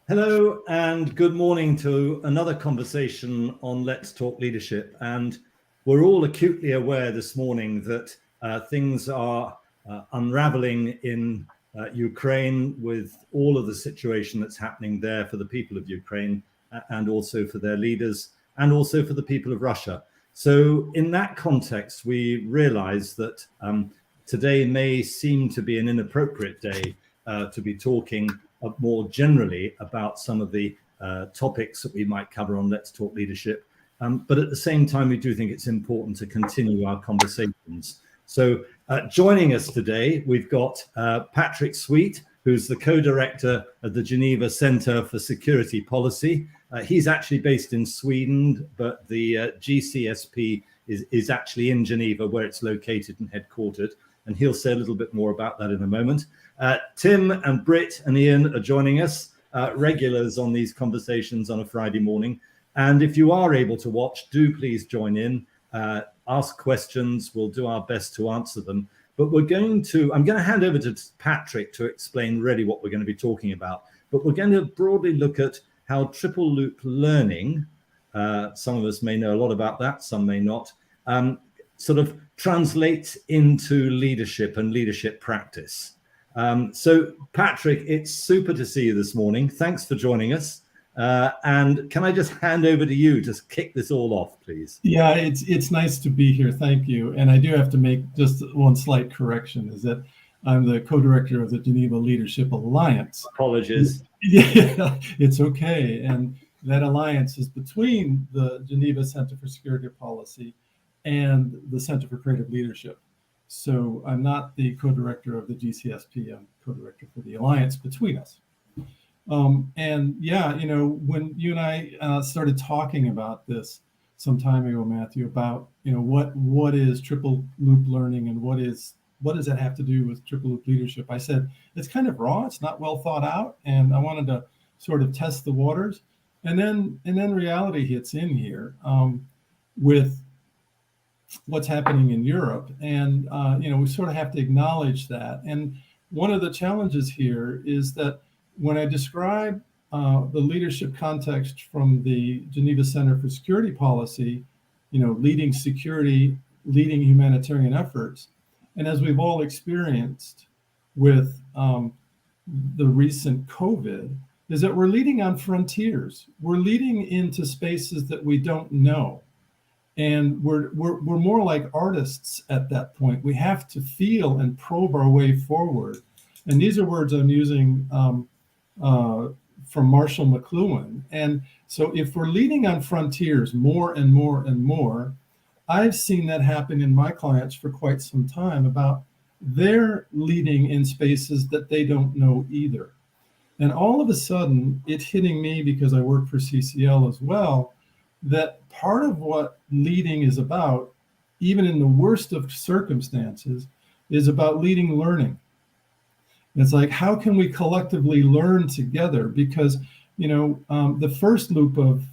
Hello and good morning to another conversation on Let's Talk Leadership. And we're all acutely aware this morning that things are unraveling in Ukraine with all of the situation that's happening there for the people of Ukraine and also for their leaders and also for the people of Russia. So in that context, we realize that today may seem to be an inappropriate day to be talking more generally about some of the topics that we might cover on Let's Talk Leadership. But at the same time, we do think it's important to continue our conversations. So joining us today, we've got Patrick Sweet, who's the co-director of the Geneva Center for Security Policy. He's actually based in Sweden, but the GCSP is actually in Geneva, where it's located and headquartered. And he'll say a little bit more about that in a moment. Tim and Brit and Ian are joining us, regulars on these conversations on a Friday morning. And if you are able to watch, do please join in, ask questions. We'll do our best to answer them. But I'm going to hand over to Patrick to explain really what we're going to be talking about. But we're going to broadly look at how triple loop learning, some of us may know a lot about that, some may not, sort of translates into leadership and leadership practice. So Patrick, it's super to see you this morning. Thanks for joining us. And can I just hand over to you to kick this all off, please? Yeah, it's nice to be here. Thank you. And I do have to make just one slight correction, is that I'm the co-director of the Geneva Leadership Alliance. Apologies. Yeah, it's okay. And that alliance is between the Geneva Center for Security Policy and the Center for Creative Leadership. So I'm not the co-director of the GCSP, I'm co-director for the alliance between us. And yeah, when you and I started talking about this some time ago, Matthew, about, what is triple loop learning and what does that have to do with triple loop leadership? I said, it's kind of raw, it's not well thought out. And I wanted to sort of test the waters. And then reality hits in here with what's happening in Europe. And, we sort of have to acknowledge that. And one of the challenges here is that when I describe the leadership context from the Geneva Center for Security Policy, leading security, leading humanitarian efforts, and as we've all experienced with the recent COVID, is that we're leading on frontiers. We're leading into spaces that we don't know. And we're more like artists at that point. We have to feel and probe our way forward. And these are words I'm using from Marshall McLuhan. And so if we're leading on frontiers more and more and more, I've seen that happen in my clients for quite some time, about they're leading in spaces that they don't know either. And all of a sudden, it's hitting me, because I work for CCL as well, that part of what leading is about, even in the worst of circumstances, is about leading learning. It's like, how can we collectively learn together? Because, the first loop of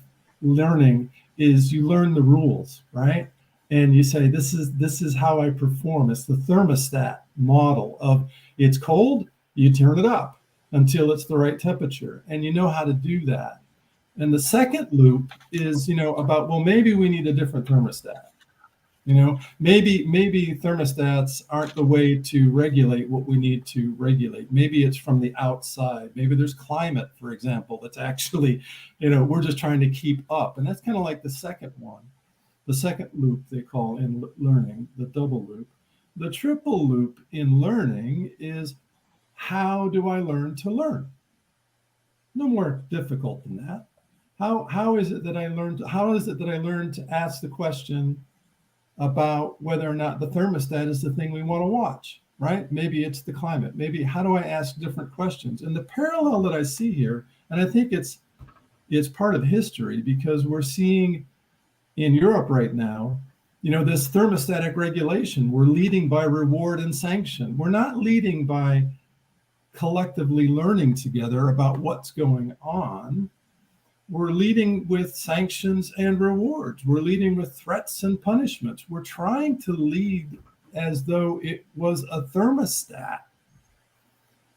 learning is you learn the rules, right? And you say, this is how I perform. It's the thermostat model of, it's cold, you turn it up until it's the right temperature. And you know how to do that. And the second loop is, about, well, maybe we need a different thermostat. Maybe thermostats aren't the way to regulate what we need to regulate. Maybe it's from the outside. Maybe there's climate, for example, that's actually, we're just trying to keep up. And that's kind of like the second one. The second loop they call in learning, the double loop. The triple loop in learning is, how do I learn to learn? No more difficult than that. How is it that I learned to ask the question about whether or not the thermostat is the thing we want to watch, right? Maybe it's the climate. Maybe, how do I ask different questions? And the parallel that I see here, and I think it's part of history, because we're seeing in Europe right now, this thermostatic regulation. We're leading by reward and sanction. We're not leading by collectively learning together about what's going on. We're leading with sanctions and rewards. We're leading with threats and punishments. We're trying to lead as though it was a thermostat.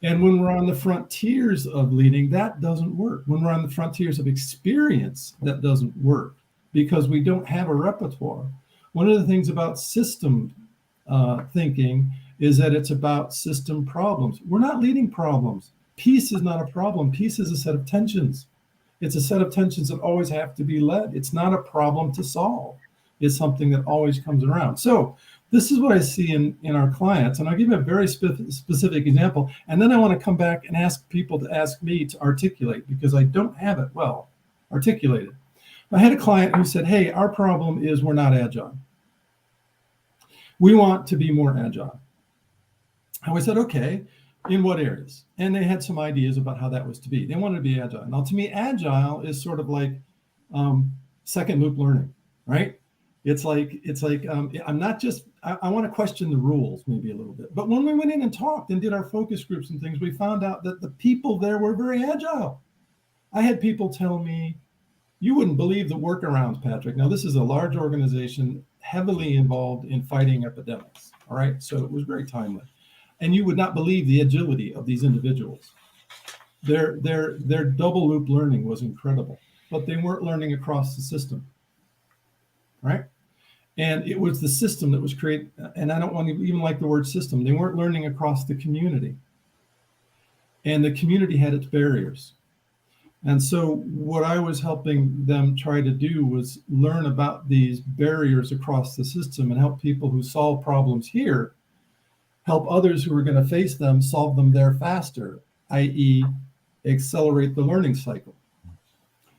And when we're on the frontiers of leading, that doesn't work. When we're on the frontiers of experience, that doesn't work because we don't have a repertoire. One of the things about system thinking is that it's about system problems. We're not leading problems. Peace is not a problem. Peace is a set of tensions. It's a set of tensions that always have to be led. It's not a problem to solve. It's something that always comes around. So this is what I see in our clients. And I'll give you a very specific example. And then I want to come back and ask people to ask me to articulate because I don't have it well articulated. I had a client who said, hey, our problem is we're not agile. We want to be more agile. And we said, okay, in what areas? And they had some ideas about how that was to be. They wanted to be agile. Now, to me, agile is sort of like second loop learning, right? It's like I'm not just, I want to question the rules maybe a little bit. But when we went in and talked and did our focus groups and things, we found out that the people there were very agile. I had people tell me, you wouldn't believe the workarounds, Patrick. Now, this is a large organization heavily involved in fighting epidemics, all right? So it was very timely. And you would not believe the agility of these individuals. Their double loop learning was incredible, but they weren't learning across the system, right? And it was the system that was created, and I don't want to even like the word system. They weren't learning across the community. And the community had its barriers. And so what I was helping them try to do was learn about these barriers across the system and help people who solve problems here help others who are going to face them solve them there faster, i.e. accelerate the learning cycle.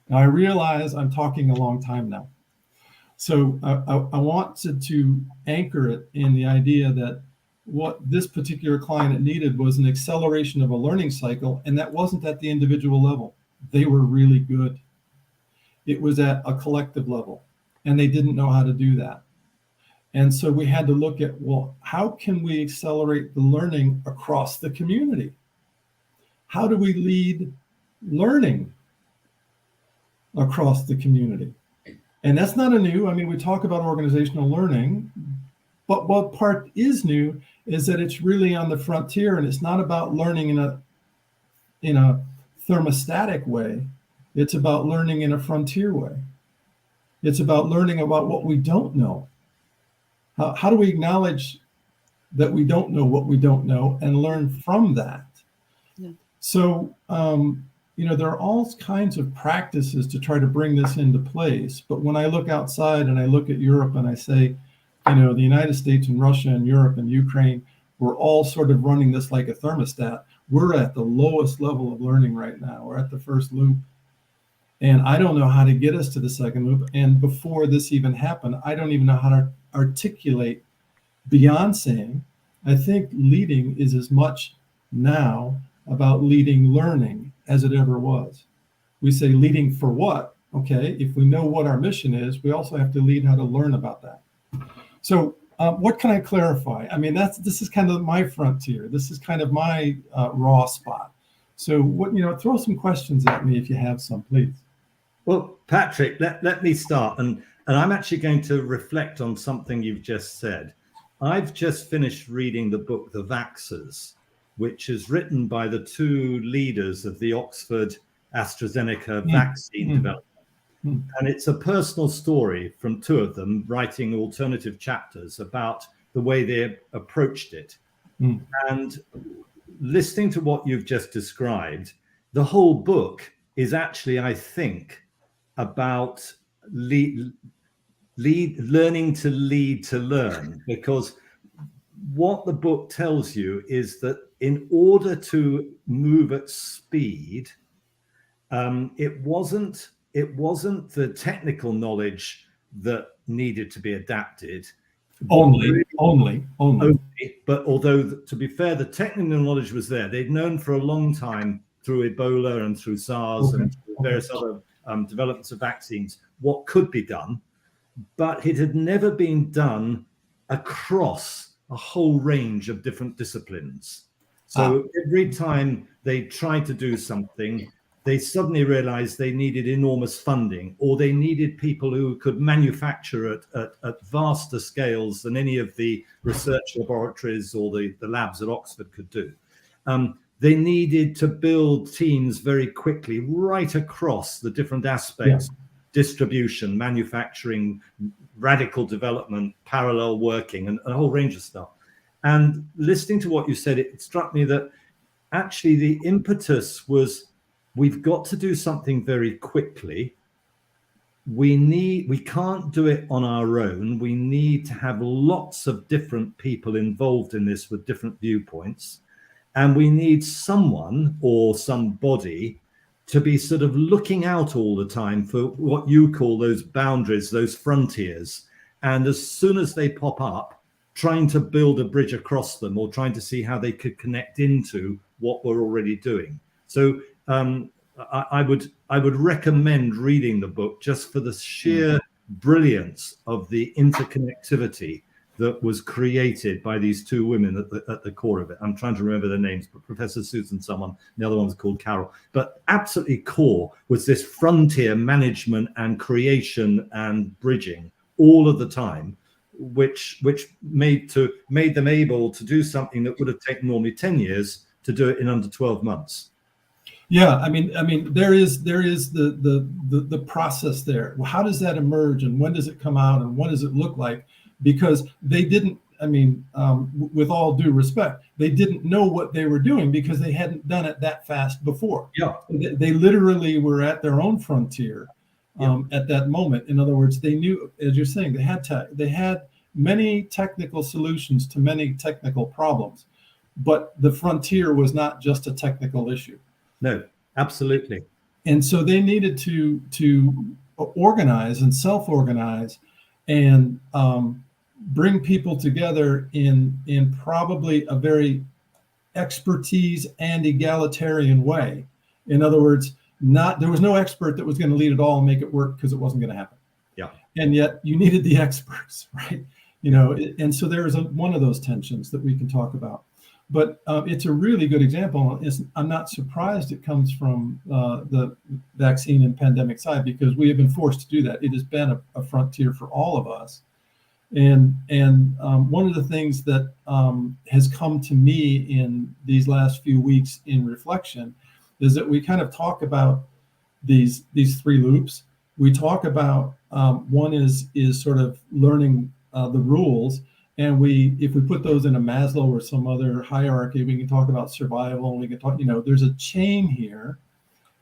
Now I realize I'm talking a long time now. So I wanted to anchor it in the idea that what this particular client needed was an acceleration of a learning cycle, and that wasn't at the individual level. They were really good. It was at a collective level, and they didn't know how to do that. And so we had to look at, well, how can we accelerate the learning across the community? How do we lead learning across the community? And that's not a new, I mean, we talk about organizational learning, but what part is new is that it's really on the frontier, and it's not about learning in a thermostatic way. It's about learning in a frontier way. It's about learning about what we don't know. How do we acknowledge that we don't know what we don't know and learn from that? Yeah. So, there are all kinds of practices to try to bring this into place. But when I look outside and I look at Europe and I say, the United States and Russia and Europe and Ukraine, we're all sort of running this like a thermostat. We're at the lowest level of learning right now. We're at the first loop. And I don't know how to get us to the second loop. And before this even happened, I don't even know how to articulate beyond saying, I think leading is as much now about leading learning as it ever was. We say leading for what? Okay, if we know what our mission is, we also have to lead how to learn about that. So what can I clarify? I mean, this is kind of my frontier. This is kind of my raw spot. So throw some questions at me if you have some, please. Well, Patrick, let me start. And I'm actually going to reflect on something you've just said. I've just finished reading the book, The Vaxxers, which is written by the two leaders of the Oxford AstraZeneca vaccine development. And it's a personal story from two of them writing alternative chapters about the way they approached it. And listening to what you've just described, the whole book is actually, I think, about learning to lead to learn, because what the book tells you is that in order to move at speed, it wasn't the technical knowledge that needed to be adapted. Only. But although, to be fair, the technical knowledge was there. They'd known for a long time through Ebola and through SARS and through various other developments of vaccines what could be done, but it had never been done across a whole range of different disciplines. So every time they tried to do something, they suddenly realized they needed enormous funding, or they needed people who could manufacture at vaster scales than any of the research laboratories or the labs at Oxford could do. they needed to build teams very quickly, right across the different aspects, distribution, manufacturing, radical development, parallel working, and a whole range of stuff. And listening to what you said, it struck me that actually the impetus was, we've got to do something very quickly. We can't do it on our own. We need to have lots of different people involved in this with different viewpoints. And we need someone or somebody to be sort of looking out all the time for what you call those boundaries, those frontiers. And as soon as they pop up, trying to build a bridge across them, or trying to see how they could connect into what we're already doing. So I would recommend reading the book just for the sheer brilliance of the interconnectivity that was created by these two women at the core of it. I'm trying to remember their names, but Professor Susan someone, the other one's called Carol. But absolutely core was this frontier management and creation and bridging all of the time, which made them able to do something that would have taken normally 10 years to do it in under 12 months. Yeah, I mean, there is the process there. Well, how does that emerge, and when does it come out, and what does it look like? Because they didn't, with all due respect, they didn't know what they were doing because they hadn't done it that fast before. Yeah, they literally were at their own frontier at that moment. In other words, they knew, as you're saying, they had many technical solutions to many technical problems, but the frontier was not just a technical issue. No, absolutely. And so they needed to organize and self-organize and bring people together in probably a very expertise and egalitarian way. In other words, there was no expert that was going to lead it all and make it work, because it wasn't going to happen. Yeah. And yet you needed the experts, right? And so there is one of those tensions that we can talk about. But it's a really good example. I'm not surprised it comes from the vaccine and pandemic side, because we have been forced to do that. It has been a frontier for all of us. And one of the things that has come to me in these last few weeks in reflection is that we kind of talk about these three loops. We talk about one is sort of learning the rules. And if we put those in a Maslow or some other hierarchy, we can talk about survival, and we can talk, there's a chain here.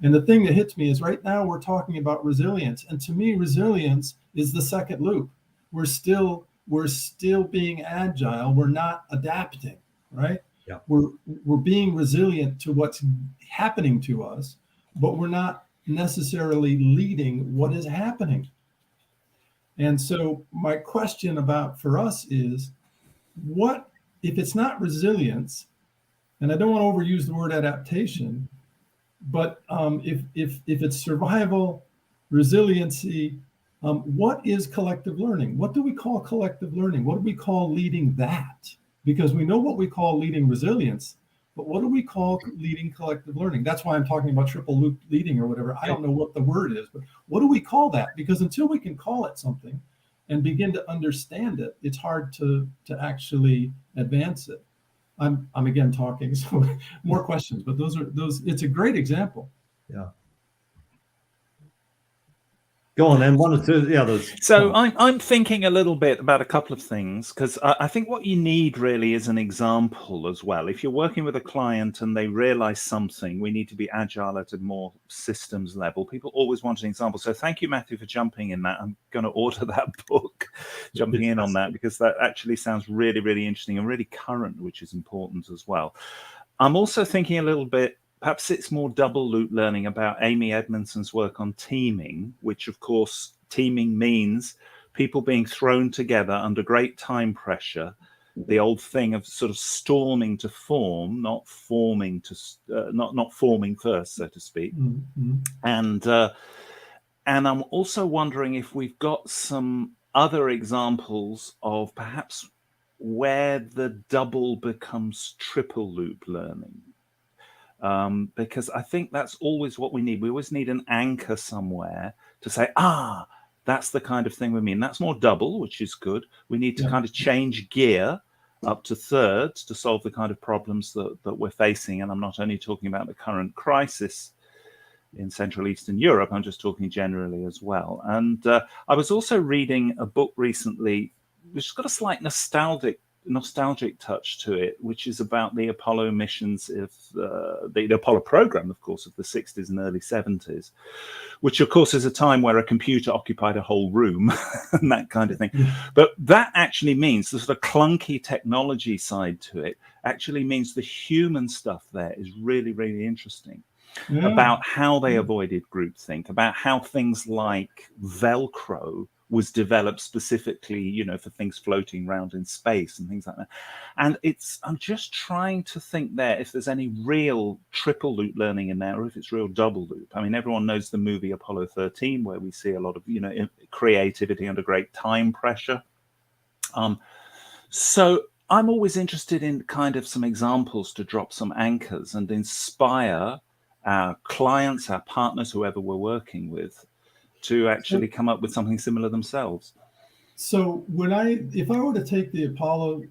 And the thing that hits me is right now we're talking about resilience. And to me, resilience is the second loop. We're still being agile. We're not adapting, right? Yeah. We're being resilient to what's happening to us, but we're not necessarily leading what is happening. And so my question for us is, what if it's not resilience? And I don't want to overuse the word adaptation, but if it's survival, resiliency, what is collective learning? What do we call collective learning? What do we call leading that? Because we know what we call leading resilience, but what do we call leading collective learning? That's why I'm talking about triple loop leading or whatever. I don't know what the word is, but what do we call that? Because until we can call it something and begin to understand it, it's hard to actually advance it. I'm again talking, so more questions, but those. It's a great example. Yeah. Go on, then. One or two of the others. So I'm thinking a little bit about a couple of things, because I think what you need really is an example as well. If you're working with a client and they realize something, we need to be agile at a more systems level. People always want an example. So thank you, Matthew, for jumping in that. I'm going to order that book, jumping in on that, because that actually sounds really, really interesting and really current, which is important as well. I'm also thinking a little bit, perhaps it's more double loop learning, about Amy Edmondson's work on teaming, which of course teaming means people being thrown together under great time pressure. The old thing of sort of storming to form, not forming to not forming first, so to speak. Mm-hmm. And I'm also wondering if we've got some other examples of perhaps where the double becomes triple loop learning. Because I think that's always what we need. We always need an anchor somewhere to say, that's the kind of thing we mean. That's more double, which is good. We need to kind of change gear up to thirds to solve the kind of problems that we're facing. And I'm not only talking about the current crisis in Central Eastern Europe, I'm just talking generally as well. And I was also reading a book recently, which has got a slight nostalgic touch to it, which is about the Apollo missions of the Apollo program, of course, of the 60s and early 70s, which of course is a time where a computer occupied a whole room and that kind of thing. But that actually means the sort of clunky technology side to it actually means the human stuff there is really, really interesting. About how they avoided groupthink, about how things like Velcro was developed specifically, for things floating around in space and things like that. And I'm just trying to think there if there's any real triple loop learning in there, or if it's real double loop. I mean, everyone knows the movie Apollo 13, where we see a lot of, creativity under great time pressure. So I'm always interested in kind of some examples to drop some anchors and inspire our clients, our partners, whoever we're working with, to actually come up with something similar themselves. So if I were to take the Apollo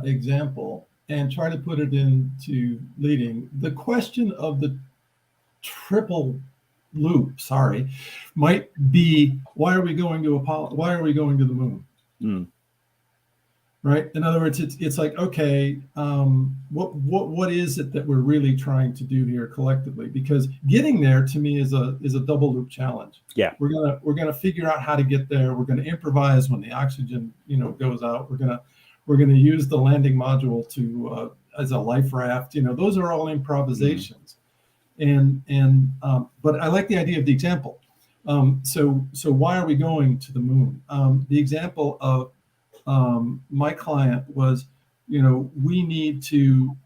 example and try to put it into leading, the question of the triple loop, might be, why are we going to Apollo? Why are we going to the moon? Right. In other words, it's like, okay, what is it that we're really trying to do here collectively? Because getting there to me is a double loop challenge. Yeah, we're gonna figure out how to get there. We're gonna improvise when the oxygen goes out. We're gonna use the landing module to as a life raft. Those are all improvisations. But I like the idea of the example. So why are we going to the moon? The example of my client was, we need to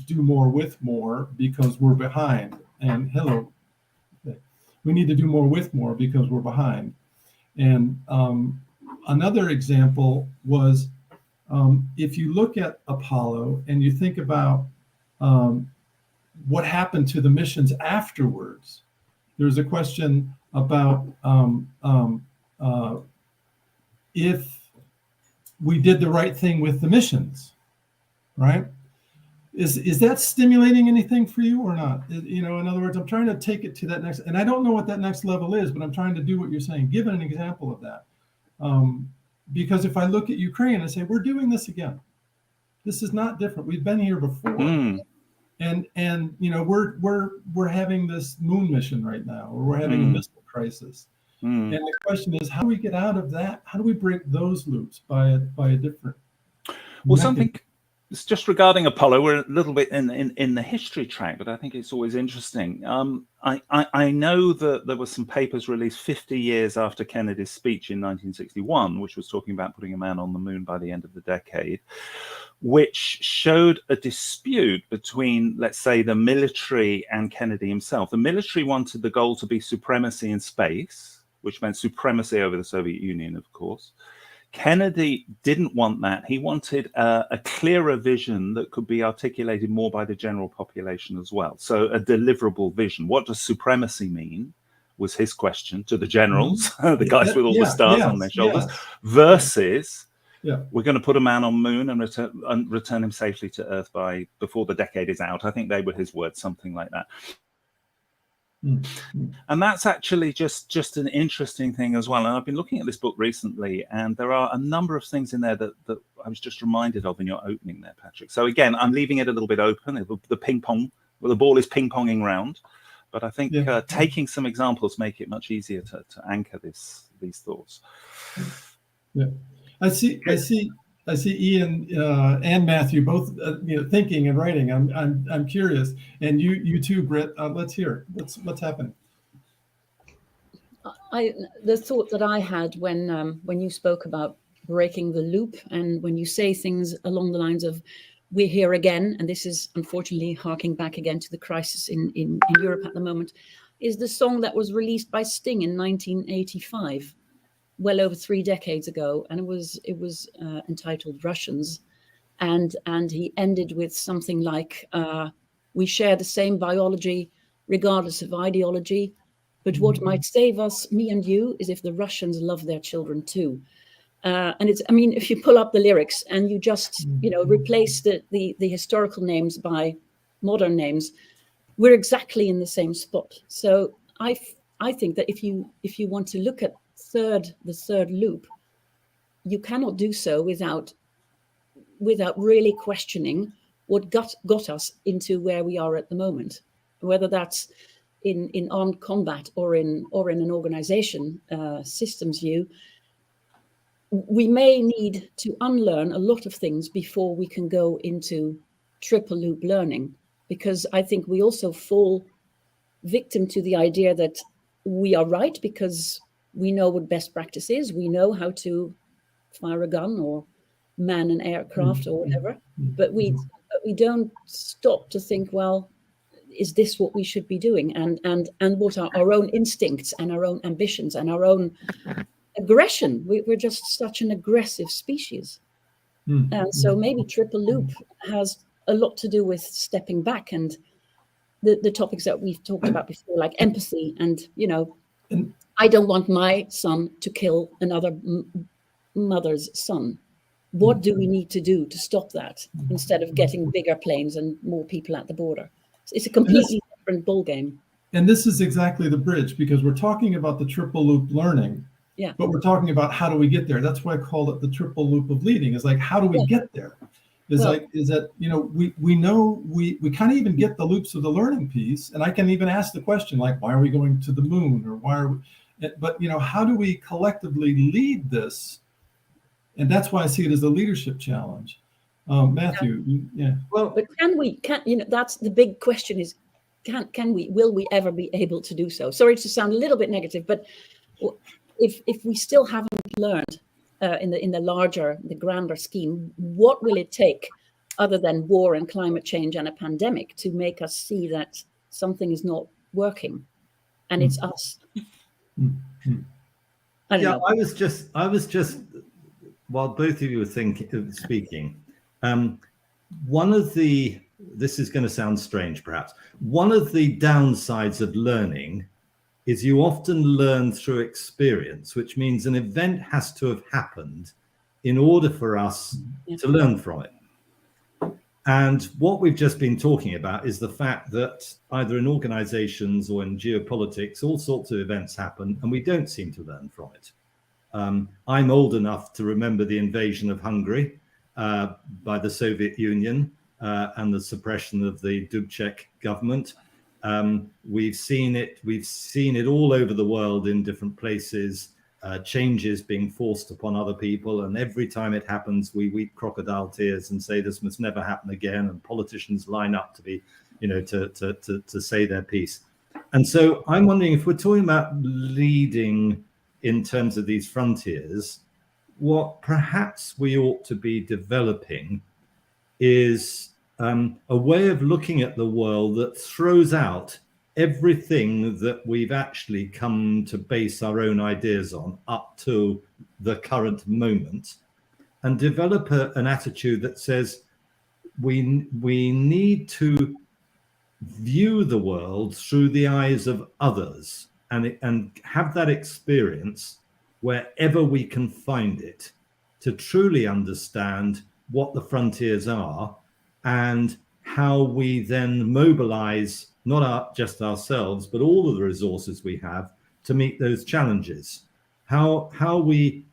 do more with more because we're behind. And we need to do more with more because we're behind. And another example was, if you look at Apollo and you think about what happened to the missions afterwards, there's a question about if we did the right thing with the missions, right? Is that stimulating anything for you or not? In other words, I'm trying to take it to that next, and I don't know what that next level is, but I'm trying to do what you're saying. Give an example of that. Because if I look at Ukraine and say, we're doing this again. This is not different. We've been here before. And we're having this moon mission right now, or we're having a missile crisis. And the question is, how do we get out of that? How do we break those loops by a different? Well, something it's just regarding Apollo. We're a little bit in the history track, but I think it's always interesting. I know that there were some papers released 50 years after Kennedy's speech in 1961, which was talking about putting a man on the moon by the end of the decade, which showed a dispute between, let's say, the military and Kennedy himself. The military wanted the goal to be supremacy in space, which meant supremacy over the Soviet Union, of course. Kennedy didn't want that. He wanted a clearer vision that could be articulated more by the general population as well. So a deliverable vision. What does supremacy mean? Was his question to the generals, the guys with all the stars on their shoulders, versus we're going to put a man on moon and return him safely to Earth before the decade is out. I think they were his words, something like that. And that's actually just an interesting thing as well. And I've been looking at this book recently, and there are a number of things in there that I was just reminded of in your opening there, Patrick. So again, I'm leaving it a little bit open. The ping pong, the ball is ping ponging round. But I think taking some examples make it much easier to anchor these thoughts. Yeah, I see Ian and Matthew both thinking and writing. I'm curious, and you too, Brit. Let's hear what's happening. The thought that I had when you spoke about breaking the loop, and when you say things along the lines of "we're here again," and this is unfortunately harking back again to the crisis in Europe at the moment, is the song that was released by Sting in 1985. Well over 3 decades ago, and it was entitled Russians, and he ended with something like, we share the same biology regardless of ideology, but what might save us, me and you, is if the Russians love their children too. And it's, I mean, if you pull up the lyrics and you just, you know, replace the historical names by modern names, we're exactly in the same spot. So I think that if you want to look at the third loop, you cannot do so without really questioning what got us into where we are at the moment, whether that's in armed combat or in an organization systems view. We may need to unlearn a lot of things before we can go into triple loop learning, because I think we also fall victim to the idea that we are right because we know what best practice is. We know how to fire a gun or man an aircraft or whatever, but we don't stop to think, well, is this what we should be doing? And what are our own instincts and our own ambitions and our own aggression? We're just such an aggressive species. And so maybe triple loop has a lot to do with stepping back and the topics that we've talked about before, like empathy and, you know, I don't want my son to kill another mother's son. What do we need to do to stop that instead of getting bigger planes and more people at the border? It's a completely different ballgame. And this is exactly the bridge, because we're talking about the triple loop learning, but we're talking about how do we get there? That's why I call it the triple loop of leading. Is like, how do we get there? Is that, you know, we know we kind of even get the loops of the learning piece. And I can even ask the question, like, why are we going to the moon, or why are we, but, you know, how do we collectively lead this? And that's why I see it as a leadership challenge. Matthew, Well, but you know, that's the big question is, will we ever be able to do so? Sorry to sound a little bit negative, but if we still haven't learned in the grander scheme, what will it take other than war and climate change and a pandemic to make us see that something is not working and it's us? I don't know. I was just while both of you were speaking, this is going to sound strange perhaps, one of the downsides of learning is you often learn through experience, which means an event has to have happened in order for us to learn from it. And what we've just been talking about is the fact that either in organizations or in geopolitics, all sorts of events happen and we don't seem to learn from it. I'm old enough to remember the invasion of Hungary by the Soviet Union and the suppression of the Dubček government. We've seen it all over the world in different places, changes being forced upon other people. And every time it happens, we weep crocodile tears and say this must never happen again. And politicians line up to be, you know, to say their piece. And so I'm wondering if we're talking about leading in terms of these frontiers, what perhaps we ought to be developing is a way of looking at the world that throws out everything that we've actually come to base our own ideas on up to the current moment, and develop an attitude that says we need to view the world through the eyes of others and have that experience wherever we can find it, to truly understand what the frontiers are and how we then mobilize not just ourselves, but all of the resources we have to meet those challenges. How we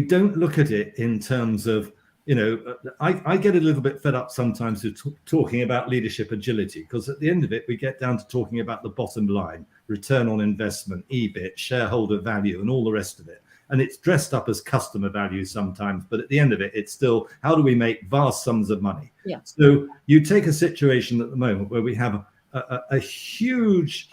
don't look at it in terms of, you know, I get a little bit fed up sometimes with talking about leadership agility, because at the end of it, we get down to talking about the bottom line, return on investment, EBIT, shareholder value, and all the rest of it. And it's dressed up as customer value sometimes, but at the end of it, it's still, how do we make vast sums of money? Yeah. So you take a situation at the moment where we have a huge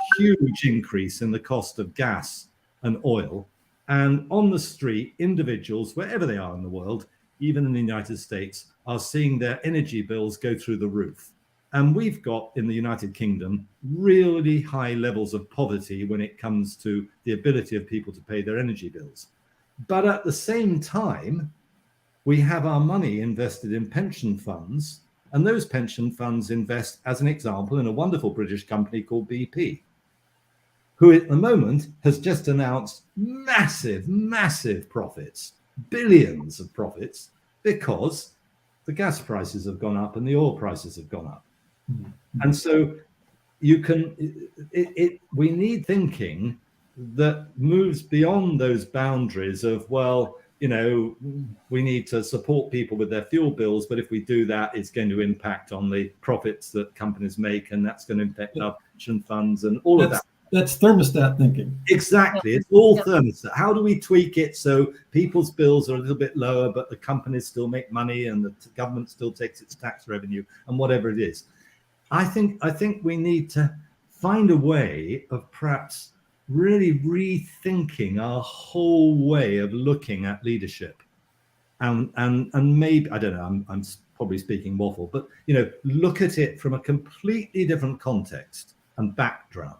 increase in the cost of gas and oil. And on the street, individuals, wherever they are in the world, even in the United States, are seeing their energy bills go through the roof. And we've got, in the United Kingdom, really high levels of poverty when it comes to the ability of people to pay their energy bills. But at the same time, we have our money invested in pension funds, and those pension funds invest, as an example, in a wonderful British company called BP, who at the moment has just announced massive profits billions of profits because the gas prices have gone up and the oil prices have gone up. And so you can, we need thinking that moves beyond those boundaries of, well, you know, we need to support people with their fuel bills, but if we do that, it's going to impact on the profits that companies make, and that's going to impact our pension funds and all of that. That's thermostat thinking. Exactly. It's all thermostat. How do we tweak it so people's bills are a little bit lower, but the companies still make money and the government still takes its tax revenue and whatever it is? I think we need to find a way of perhaps really rethinking our whole way of looking at leadership, and maybe, I don't know, I'm probably speaking waffle, but you know, look at it from a completely different context and background.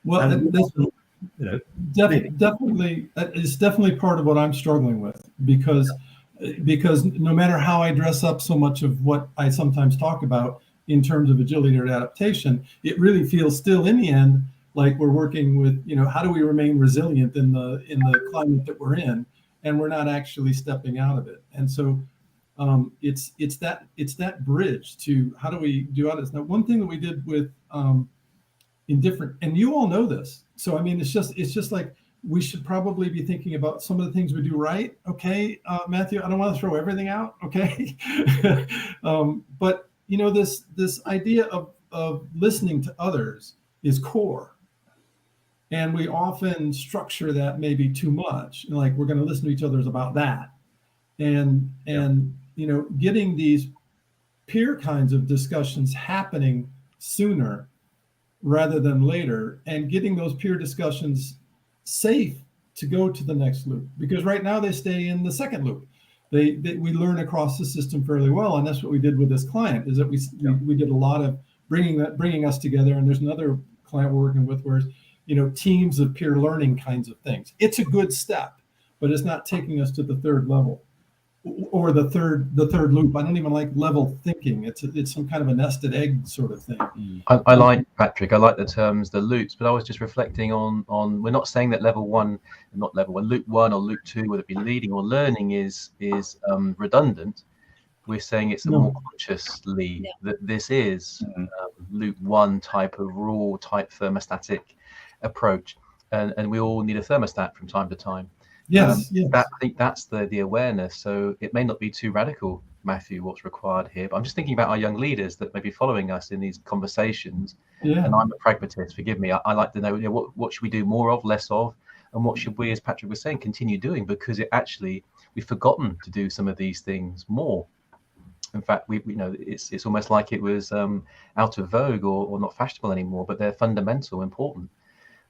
Well, and that's, you know, definitely, it's definitely part of what I'm struggling with, because no matter how I dress up so much of what I sometimes talk about in terms of agility or adaptation, it really feels still in the end like we're working with, you know, how do we remain resilient in the climate that we're in, and we're not actually stepping out of it. And so it's that bridge to how do we do this. Now, one thing that we did with in different, and you all know this, so I mean, it's just like we should probably be thinking about some of the things we do right. Okay, Matthew, I don't want to throw everything out. Okay, but you know, this idea of listening to others is core. And we often structure that maybe too much, like we're going to listen to each other about that, and you know, getting these peer kinds of discussions happening sooner rather than later, and getting those peer discussions safe to go to the next loop, because right now they stay in the second loop. We learn across the system fairly well, and that's what we did with this client. Is that we did a lot of bringing us together, and there's another client we're working with where, you know, teams of peer learning kinds of things. It's a good step, but it's not taking us to the third level or the third loop. I don't even like level thinking. It's some kind of a nested egg sort of thing. I like, Patrick, I like the terms, the loops, but I was just reflecting on we're not saying that loop one or loop two, whether it be leading or learning, is redundant. We're saying it's a more consciously that this is loop one type of raw type thermostatic approach, and we all need a thermostat from time to time. Yes. I think that's the awareness. So it may not be too radical, Matthew, what's required here, but I'm just thinking about our young leaders that may be following us in these conversations. Yeah. And I'm a pragmatist, forgive me. I like to know, you know, what should we do more of, less of, and what should we, as Patrick was saying, continue doing, because we've forgotten to do some of these things more. In fact, we you know, it's almost like it was out of vogue or not fashionable anymore, but they're fundamental, important.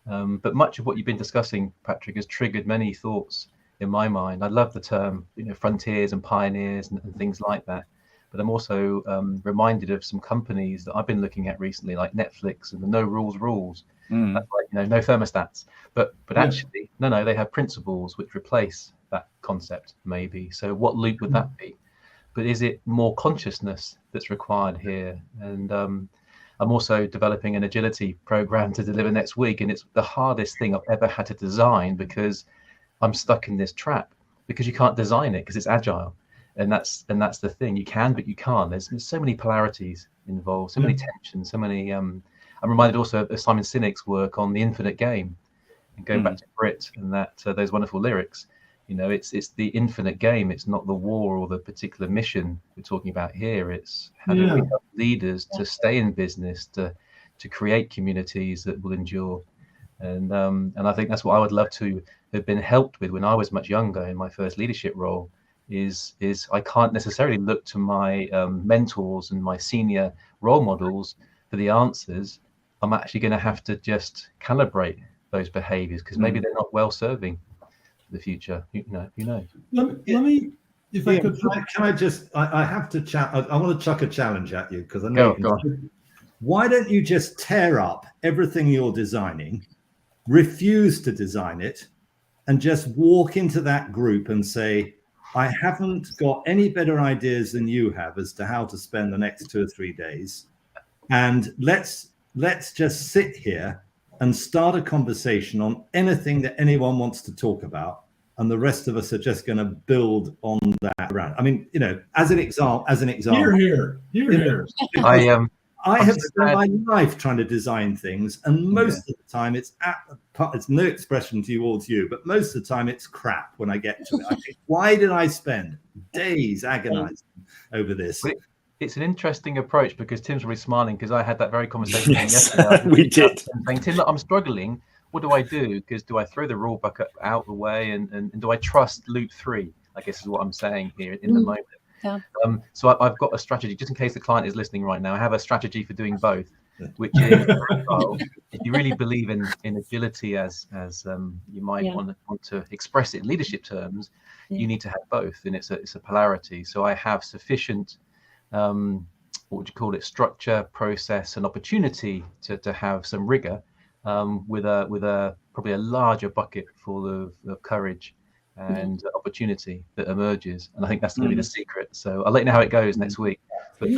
But much of what you've been discussing, Patrick, has triggered many thoughts in my mind. I love the term, you know, frontiers and pioneers and things like that. But I'm also reminded of some companies that I've been looking at recently, like Netflix and the no rules. That's like, you know, no thermostats. But actually, no, they have principles which replace that concept, maybe. So what loop would that be? But is it more consciousness that's required here? And I'm also developing an agility program to deliver next week, and it's the hardest thing I've ever had to design, because I'm stuck in this trap, because you can't design it because it's agile, and that's the thing. You can, but you can't. There's so many polarities involved, so many tensions, so many. I'm reminded also of Simon Sinek's work on the infinite game, and going back to Brit and that those wonderful lyrics. You know, it's the infinite game. It's not the war or the particular mission we're talking about here. It's how do we help leaders to stay in business, to create communities that will endure. And I think that's what I would love to have been helped with when I was much younger in my first leadership role. Is I can't necessarily look to my mentors and my senior role models for the answers. I'm actually going to have to just calibrate those behaviors, because maybe they're not well serving the future, you know. Let me, if I could. Can I just? I have to chat. I want to chuck a challenge at you, because I know. Go on. Why don't you just tear up everything you're designing, refuse to design it, and just walk into that group and say, I haven't got any better ideas than you have as to how to spend the next 2 or 3 days, and let's just sit here and start a conversation on anything that anyone wants to talk about, and the rest of us are just going to build on that around. I mean, you know, as an example, Here. I have spent my life trying to design things, and most of the time it's no expression towards you, but most of the time it's crap when I get to it. I think, why did I spend days agonizing over this? It's an interesting approach, because Tim's really smiling, because I had that very conversation with him yesterday. We did. Saying, Tim, look, I'm struggling. What do I do? Because do I throw the rule book out the way, and do I trust loop 3? I guess is what I'm saying here in the moment. Yeah. So I've got a strategy, just in case the client is listening right now. I have a strategy for doing both, which is if you really believe in agility, as you might want to express it in leadership terms, you need to have both, and it's a polarity. So I have sufficient what would you call it, structure, process, and opportunity to have some rigor, with a probably a larger bucket full of courage and opportunity that emerges. And I think that's going to be the secret. So I'll let you know how it goes next week. But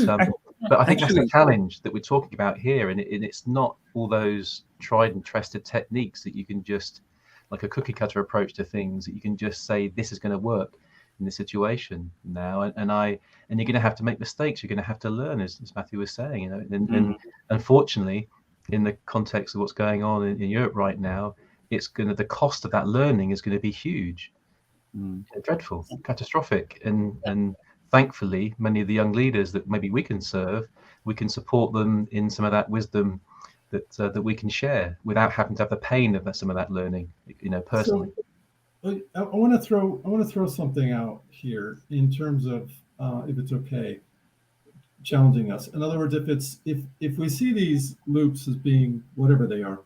I think that's the challenge that we're talking about here. And it's not all those tried and trusted techniques that you can just, like a cookie cutter approach to things, that you can just say, this is going to work in this situation now. And you're going to have to make mistakes. You're going to have to learn, as Matthew was saying, you know, and unfortunately, in the context of what's going on in Europe right now, the cost of that learning is going to be huge. Dreadful, catastrophic, and thankfully many of the young leaders that maybe we can serve, we can support them in some of that wisdom that we can share without having to have the pain of some of that learning, you know, personally. So, I want to throw something out here in terms of, if it's okay, challenging us. In other words, if we see these loops as being whatever they are,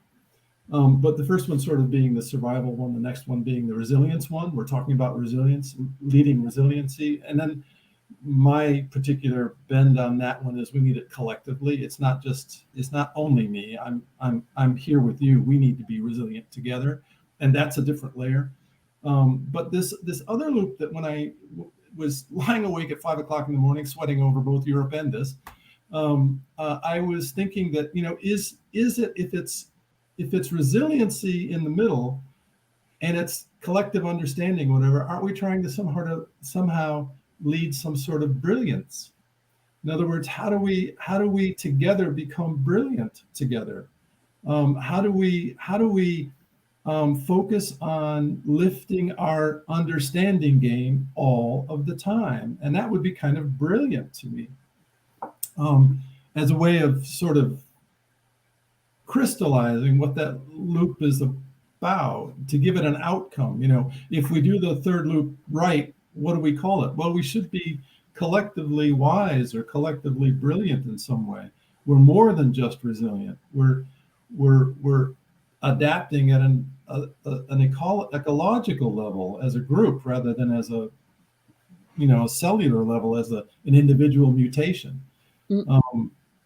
but the first one sort of being the survival one, the next one being the resilience one. We're talking about resilience, leading resiliency. And then my particular bend on that one is we need it collectively. It's not only me. I'm here with you. We need to be resilient together. And that's a different layer. But this other loop, that when I was lying awake at 5 o'clock in the morning, sweating over both Europe and this, I was thinking that, you know, is it, if it's resiliency in the middle and it's collective understanding, whatever, aren't we trying to somehow lead some sort of brilliance? In other words, how do we together become brilliant together? How do we focus on lifting our understanding game all of the time? And that would be kind of brilliant to me, as a way of sort of crystallizing what that loop is about, to give it an outcome. You know, if we do the third loop right, what do we call it? Well, we should be collectively wise or collectively brilliant in some way. We're more than just resilient. We're adapting at an ecological level as a group, rather than as a cellular level, as an individual mutation.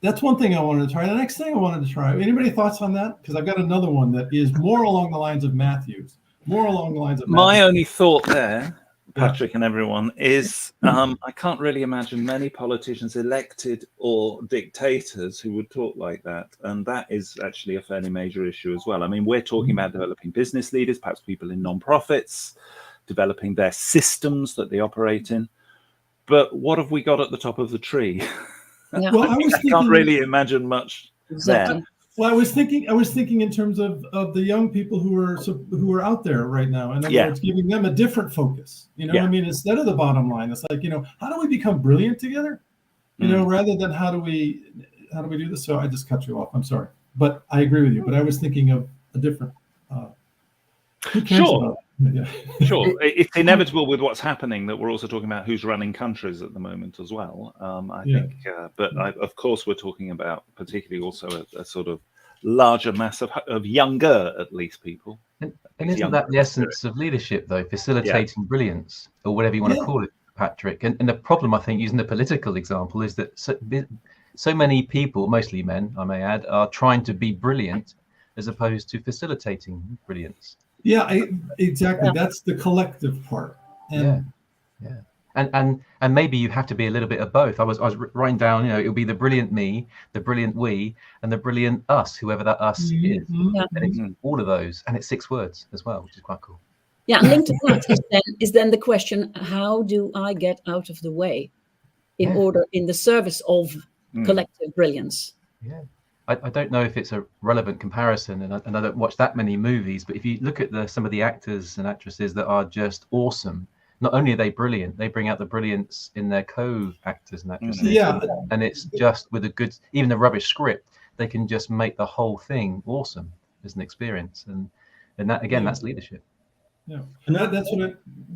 That's one thing I wanted to try. The next thing I wanted to try, anybody thoughts on that? Because I've got another one that is more along the lines of Matthew's. My only thought there, Patrick and everyone, is I can't really imagine many politicians, elected or dictators, who would talk like that. And that is actually a fairly major issue as well. I mean, we're talking about developing business leaders, perhaps people in non-profits, developing their systems that they operate in. But what have we got at the top of the tree? Yeah. Well, I can't really imagine much there. Well, I was thinking in terms of the young people who are out there right now, and it's giving them a different focus. You know, I mean, instead of the bottom line, it's like, you know, how do we become brilliant together? You know, rather than how do we do this? So I just cut you off. I'm sorry, but I agree with you. But I was thinking of a different. Who cares about it? Yeah. Sure, it's inevitable with what's happening that we're also talking about who's running countries at the moment as well. I think, but of course, we're talking about particularly also a sort of larger mass of younger, at least, people. And isn't that the essence of leadership, though? Facilitating brilliance, or whatever you want to call it, Patrick. And the problem, I think, using the political example, is that so many people, mostly men, I may add, are trying to be brilliant as opposed to facilitating brilliance. Yeah, exactly. Yeah. That's the collective part. And And maybe you have to be a little bit of both. I was writing down, you know, it'll be the brilliant me, the brilliant we, and the brilliant us, whoever that us is. And it's all of those, and it's 6 words as well, which is quite cool. Yeah, and linked to that is then the question: how do I get out of the way in order, in the service of collective brilliance? Yeah. I don't know if it's a relevant comparison, and I don't watch that many movies, but if you look at some of the actors and actresses that are just awesome, not only are they brilliant, they bring out the brilliance in their co-actors and actresses. Yeah. And it's just with a good, even the rubbish script, they can just make the whole thing awesome as an experience. And that, again, that's leadership. Yeah, and that's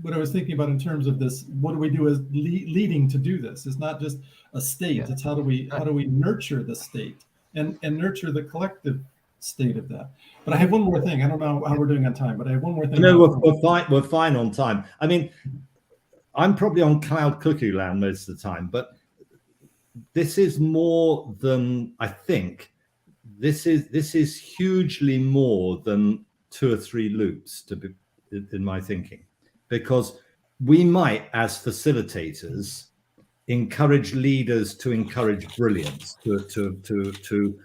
what I was thinking about in terms of this. What do we do as leading to do this? It's not just a state. Yeah. It's how do we nurture the state and nurture the collective state of that. But I have one more thing. I don't know how we're doing on time, but I have one more thing. No, we're fine on time. I mean, I'm probably on cloud cuckoo land most of the time, but this is more than, I think, this is hugely more than 2 or 3 loops, to be, in my thinking, because we might, as facilitators, encourage leaders to encourage brilliance, to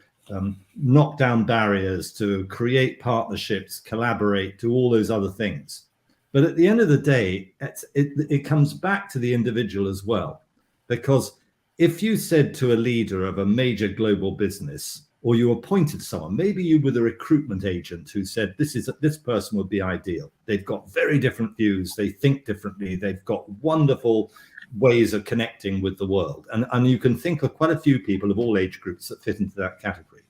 knock down barriers, to create partnerships, collaborate, do all those other things. But at the end of the day, it comes back to the individual as well, because if you said to a leader of a major global business, or you appointed someone, maybe you were the recruitment agent who said, this person would be ideal. They've got very different views. They think differently. They've got wonderful ways of connecting with the world. And you can think of quite a few people of all age groups that fit into that category.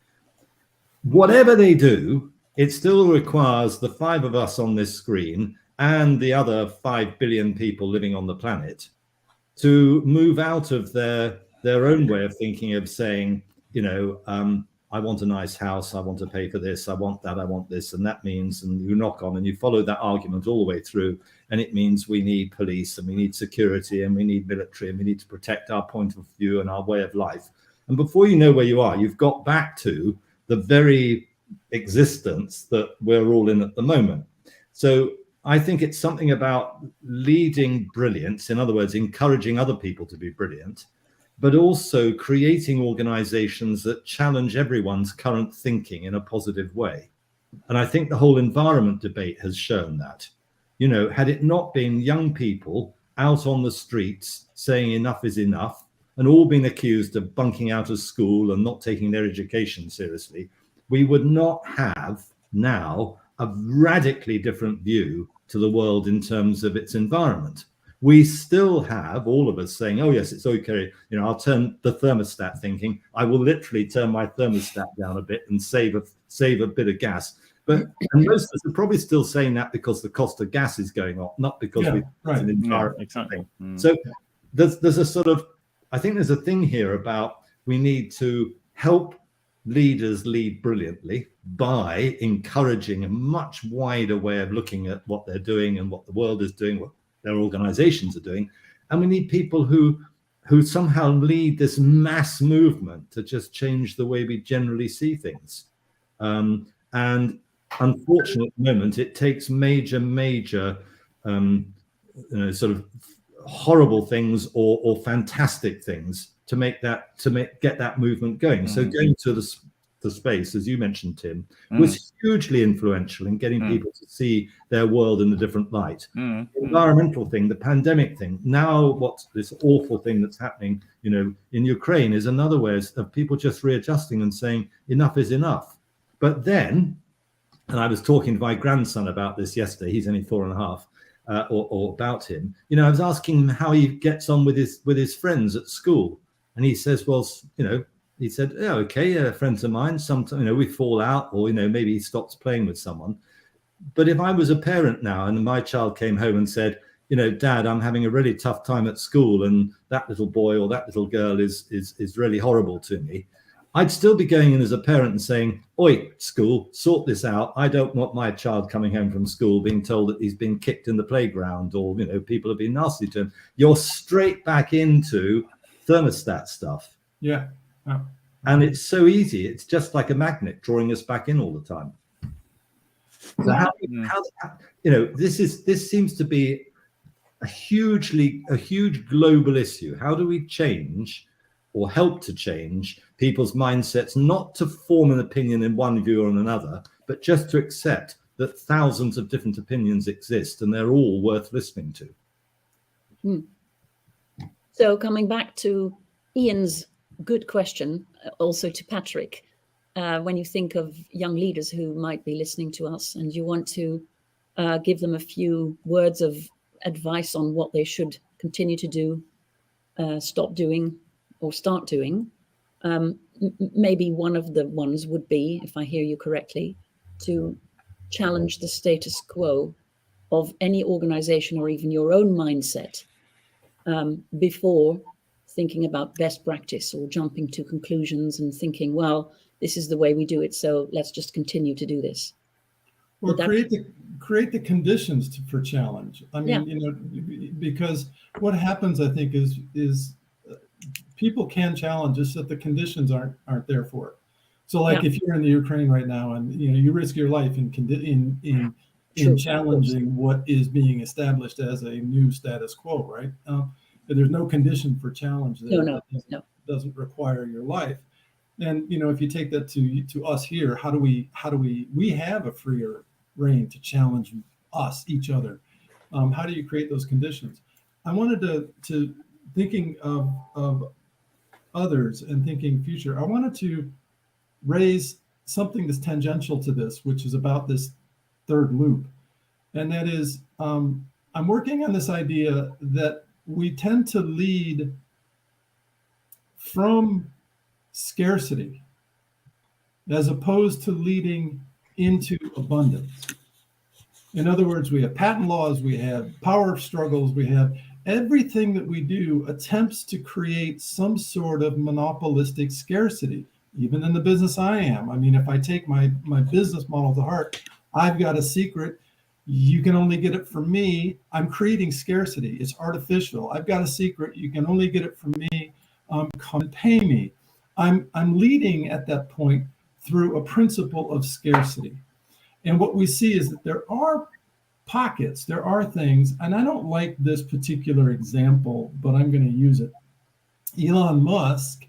Whatever they do, it still requires the 5 of us on this screen and the other 5 billion people living on the planet to move out of their own way of thinking, of saying, you know, I want a nice house, I want to pay for this, I want that, I want this, and that means, and you knock on and you follow that argument all the way through, and it means we need police and we need security and we need military and we need to protect our point of view and our way of life. And before you know where you are, you've got back to the very existence that we're all in at the moment. So I think it's something about leading brilliance, in other words, encouraging other people to be brilliant, but also creating organizations that challenge everyone's current thinking in a positive way. And I think the whole environment debate has shown that. You know, had it not been young people out on the streets saying enough is enough, and all been accused of bunking out of school and not taking their education seriously, we would not have now a radically different view to the world in terms of its environment. We still have all of us saying, oh yes, it's okay, you know, I'll turn the thermostat, thinking I will literally turn my thermostat down a bit and save a bit of gas. But and most of us are probably still saying that because the cost of gas is going up, not because it's an environment thing. So there's a sort of, I think there's a thing here about we need to help leaders lead brilliantly by encouraging a much wider way of looking at what they're doing and what the world is doing, what their organizations are doing. And we need people who somehow lead this mass movement to just change the way we generally see things. And unfortunately, at the moment, it takes major you know, sort of horrible things or fantastic things to get that movement going. So going to the space, as you mentioned, Tim, was hugely influential in getting people to see their world in a different light. The environmental thing, the pandemic thing, now what's this awful thing that's happening, you know, in Ukraine is another way of people just readjusting and saying enough is enough. But then, and I was talking to my grandson about this yesterday, he's only 4.5, or about him, you know, I was asking him how he gets on with his friends at school. And he says, well, you know, he said, yeah, okay, friends of mine, sometimes, you know, we fall out, or, you know, maybe he stops playing with someone. But if I was a parent now and my child came home and said, you know, Dad, I'm having a really tough time at school and that little boy or that little girl is really horrible to me, I'd still be going in as a parent and saying, oi, school, sort this out. I don't want my child coming home from school being told that he's been kicked in the playground, or, you know, people have been nasty to him. You're straight back into thermostat stuff. Yeah. Oh. And it's so easy. It's just like a magnet drawing us back in all the time. So how you know, this seems to be a huge global issue. How do we change or help to change people's mindsets, not to form an opinion in one view or another, but just to accept that thousands of different opinions exist and they're all worth listening to. So coming back to Ian's good question, also to Patrick, when you think of young leaders who might be listening to us and you want to give them a few words of advice on what they should continue to do, stop doing, or start doing, maybe one of the ones would be, if I hear you correctly, to challenge the status quo of any organization or even your own mindset before thinking about best practice or jumping to conclusions and thinking, well, this is the way we do it, so let's just continue to do this. Or create the conditions for challenge. I mean, because what happens, I think, is people can challenge, just that the conditions aren't there for it. So, like if you're in the Ukraine right now, and you risk your life in challenging what is being established as a new status quo, right? There's no condition for challenge that doesn't require your life. And if you take that to us here, how do we have a freer reign to challenge each other? How do you create those conditions? I wanted to thinking of others and thinking future. I wanted to raise something that's tangential to this, which is about this third loop, and that is I'm working on this idea that we tend to lead from scarcity as opposed to leading into abundance. In other words, we have patent laws, we have power struggles, we have everything that we do attempts to create some sort of monopolistic scarcity, even in the business I am. I mean, if I take my business model to heart, I've got a secret. You can only get it from me. I'm creating scarcity. It's artificial. I've got a secret. You can only get it from me. Come and pay me. I'm leading at that point through a principle of scarcity. And what we see is that there are pockets, there are things, and I don't like this particular example, but I'm going to use it. Elon Musk,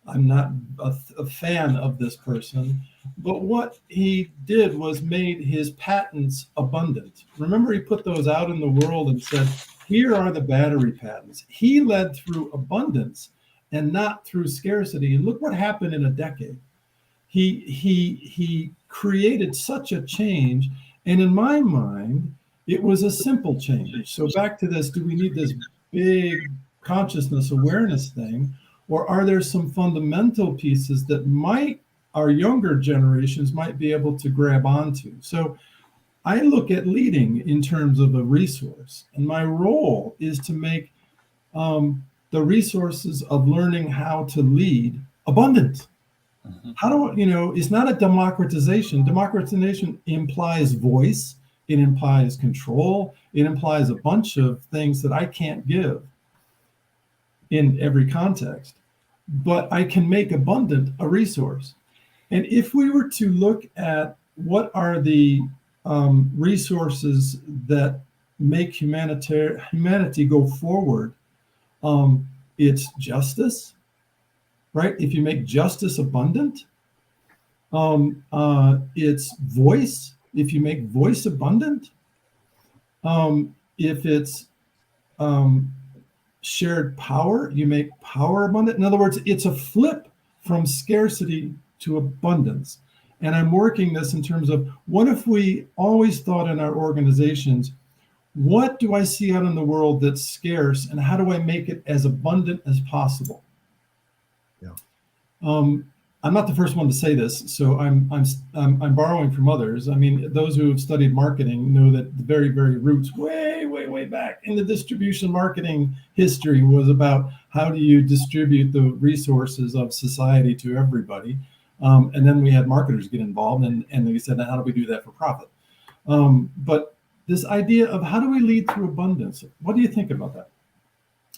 I'm not a fan of this person, but what he did was made his patents abundant. Remember, he put those out in the world and said, here are the battery patents. He led through abundance and not through scarcity. And look what happened in a decade. He created such a change. And in my mind, it was a simple change. So back to this, do we need this big consciousness awareness thing? Or are there some fundamental pieces that our younger generations might be able to grab onto? So I look at leading in terms of a resource, and my role is to make the resources of learning how to lead abundant. How do it's not a democratization. Democratization implies voice, it implies control, it implies a bunch of things that I can't give in every context, but I can make abundant a resource. And if we were to look at what are the resources that make humanity go forward, it's justice, right? If you make justice abundant, it's voice. If you make voice abundant, if it's shared power, you make power abundant. In other words, it's a flip from scarcity to abundance. And I'm working this in terms of what if we always thought in our organizations, what do I see out in the world that's scarce and how do I make it as abundant as possible? Yeah. I'm not the first one to say this, so I'm borrowing from others. I mean, those who have studied marketing know that the very, very roots, way back in the distribution marketing history, was about how do you distribute the resources of society to everybody. And then we had marketers get involved, and they said, how do we do that for profit? But this idea of how do we lead through abundance? What do you think about that?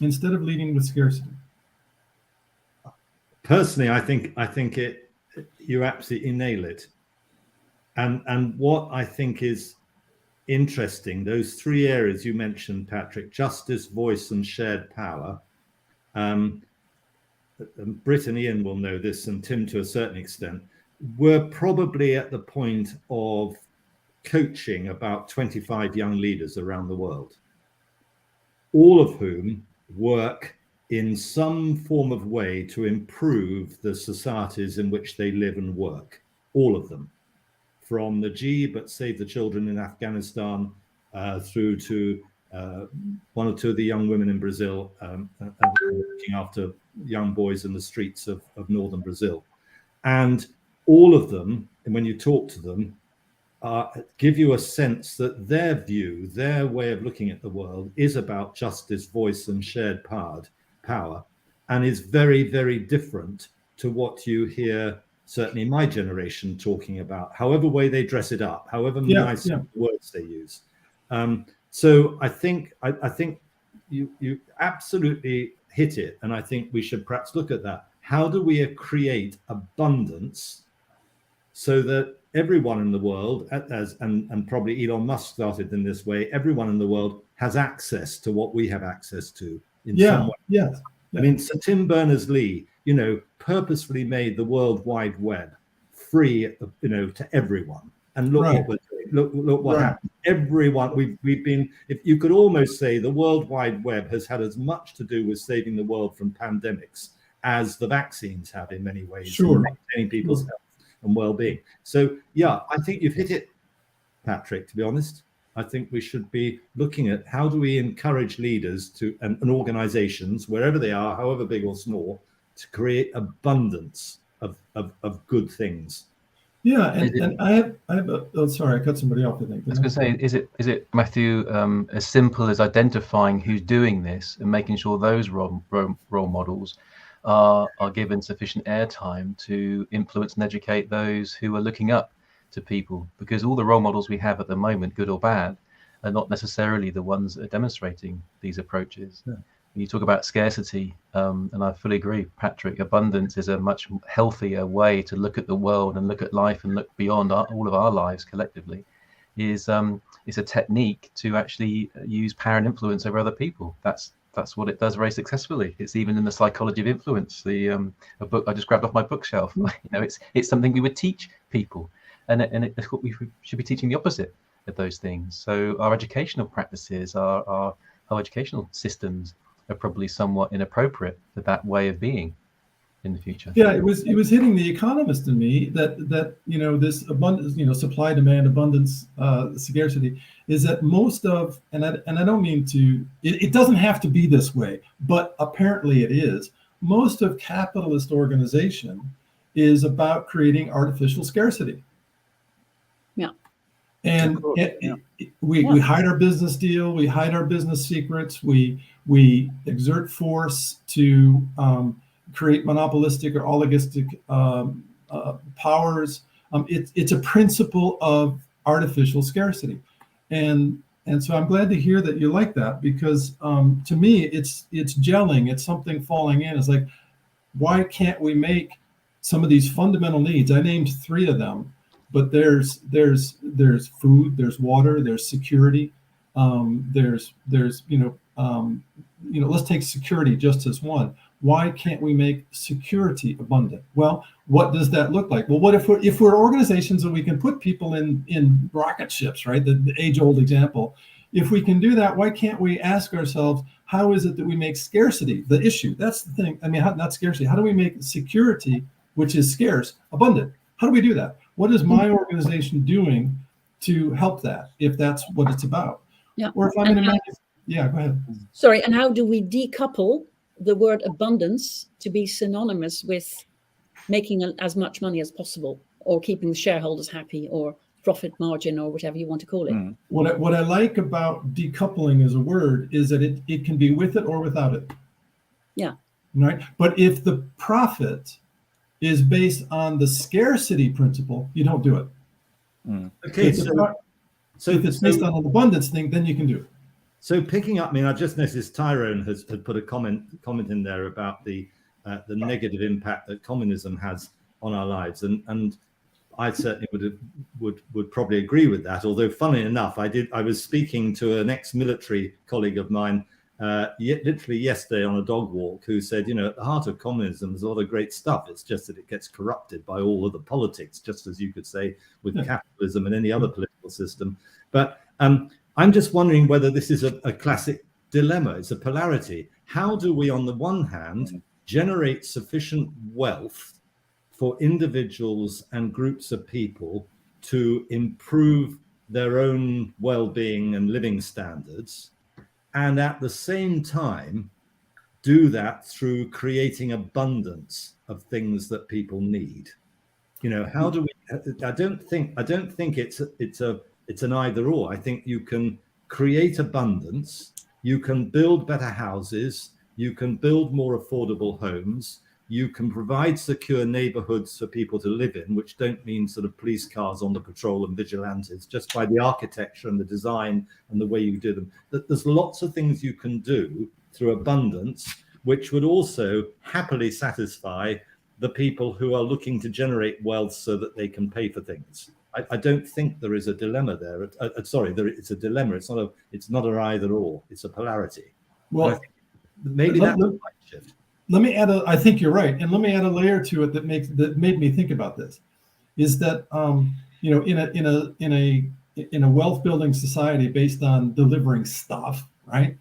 Instead of leading with scarcity. Personally, I think you absolutely nail it. And what I think is interesting, those three areas you mentioned, Patrick: justice, voice, and shared power. Brit and Ian will know this, and Tim to a certain extent. We're probably at the point of coaching about 25 young leaders around the world, all of whom work in some form of way to improve the societies in which they live and work. All of them, from the G but Save the Children in Afghanistan through to one or two of the young women in Brazil looking after young boys in the streets of northern Brazil. And all of them, and when you talk to them, give you a sense that their view, their way of looking at the world is about justice, voice, and shared power, and is very, very different to what you hear, certainly my generation, talking about, however way they dress it up, however nice words they use. So I think you absolutely hit it, and I think we should perhaps look at that. How do we create abundance so that everyone in the world, and probably Elon Musk started in this way, everyone in the world has access to what we have access to in some way. Yeah. I mean, Sir Tim Berners-Lee, purposefully made the World Wide Web free, to everyone. And look what we're doing. Look what happened. Everyone, we've been, if you could almost say the World Wide Web has had as much to do with saving the world from pandemics as the vaccines have in many ways, in maintaining people's health and well-being. So I think you've hit it, Patrick, to be honest. I think we should be looking at how do we encourage leaders to and organizations, wherever they are, however big or small, to create abundance of good things. Yeah, and I have sorry, I cut somebody off, I think. I was going to say, is it Matthew, as simple as identifying who's doing this and making sure those role models are given sufficient airtime to influence and educate those who are looking up to people? Because all the role models we have at the moment, good or bad, are not necessarily the ones that are demonstrating these approaches. Yeah. When you talk about scarcity, and I fully agree, Patrick, abundance is a much healthier way to look at the world and look at life and look beyond all of our lives collectively. It's a technique to actually use power and influence over other people. That's what it does very successfully. It's even in the Psychology of Influence, a book I just grabbed off my bookshelf. It's something we would teach people, and it's what we should be teaching the opposite of those things. So our educational practices, our educational systems are probably somewhat inappropriate for that way of being in the future. Yeah, it was hitting the economist in me that this abundance, supply, demand, abundance, scarcity, is that most of, and I don't mean to, it doesn't have to be this way, but apparently it is. Most of capitalist organization is about creating artificial scarcity. Yeah. And we hide our business deal, we hide our business secrets, we exert force to create monopolistic or oligarchistic powers. It's a principle of artificial scarcity, and so I'm glad to hear that you like that, because to me it's gelling. It's something falling in. It's like, why can't we make some of these fundamental needs? I named 3 of them, but there's food, there's water, there's security, let's take security just as one. Why can't we make security abundant? Well, what does that look like? Well, what if we're organizations and we can put people in rocket ships, right? The age-old example. If we can do that, why can't we ask ourselves, how is it that we make scarcity the issue? That's the thing. I mean, not scarcity. How do we make security, which is scarce, abundant? How do we do that? What is my organization doing to help that, if that's what it's about? Yeah. Or if I'm go ahead. Sorry, and how do we decouple the word abundance to be synonymous with making as much money as possible, or keeping the shareholders happy, or profit margin, or whatever you want to call it? What I like about decoupling as a word is that it can be with it or without it. Yeah. Right. But if the profit is based on the scarcity principle, you don't do it. Okay. So if it's based on an abundance thing, then you can do it. So picking up, I mean, I just noticed Tyrone had put a comment in there about the negative impact that communism has on our lives, and I certainly would probably agree with that. Although, funnily enough, I was speaking to an ex-military colleague of mine literally yesterday on a dog walk, who said, you know, at the heart of communism is a lot of great stuff. It's just that it gets corrupted by all of the politics, just as you could say with capitalism and any other political system. But I'm just wondering whether this is a classic dilemma. It's a polarity. How do we, on the one hand, generate sufficient wealth for individuals and groups of people to improve their own well-being and living standards, and at the same time do that through creating abundance of things that people need? You know, how do we? I don't think it's an either or. I think you can create abundance, you can build better houses, you can build more affordable homes, you can provide secure neighborhoods for people to live in, which don't mean sort of police cars on the patrol and vigilantes, just by the architecture and the design and the way you do them. There's lots of things you can do through abundance, which would also happily satisfy the people who are looking to generate wealth so that they can pay for things. I don't think there is a dilemma there. Sorry, it's a dilemma. It's not an either or. It's a polarity. Well, maybe that's a light shift. Let me add I think you're right, and let me add a layer to it that made me think about this. Is that you know, in a wealth building society based on delivering stuff, right?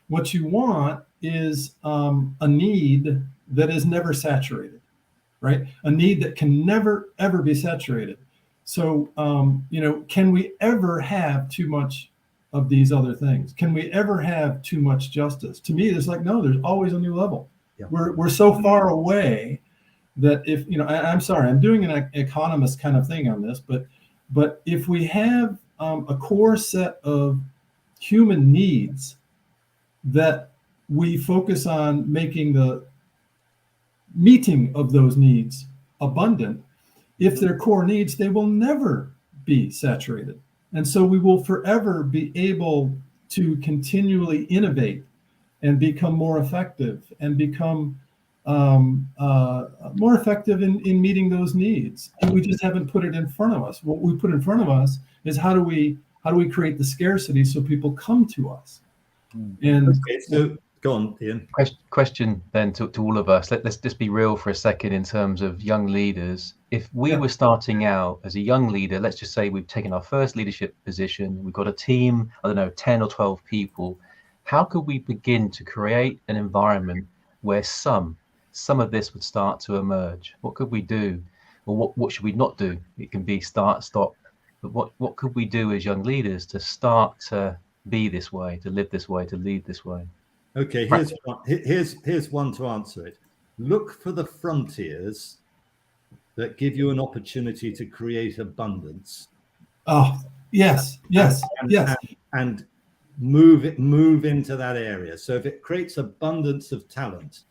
What you want is a need that is never saturated, right? A need that can never ever be saturated. So you know, can we ever have too much of these other things? Can we ever have too much justice? To me, it's like, no, there's always a new level. Yeah. We're so far away that if, you know, I'm sorry, I'm doing an economist kind of thing on this, but if we have a core set of human needs that we focus on making the meeting of those needs abundant, if they're core needs, they will never be saturated. And so we will forever be able to continually innovate and become more effective and become more effective in meeting those needs. And we just haven't put it in front of us. What we put in front of us is how do we create the scarcity so people come to us? And okay, so go on, Ian. Question then to all of us. Let's just be real for a second in terms of young leaders. If we were starting out as a young leader, let's just say we've taken our first leadership position, we've got a team, I don't know, 10 or 12 people. How could we begin to create an environment where some of this would start to emerge? What could we do? Or what should we not do? It can be start, stop. But what could we do as young leaders to start to be this way, to live this way, to lead this way? Okay, here's one to answer it. Look for the frontiers that give you an opportunity to create abundance. Oh, yes. And move into that area. So if it creates abundance of talent,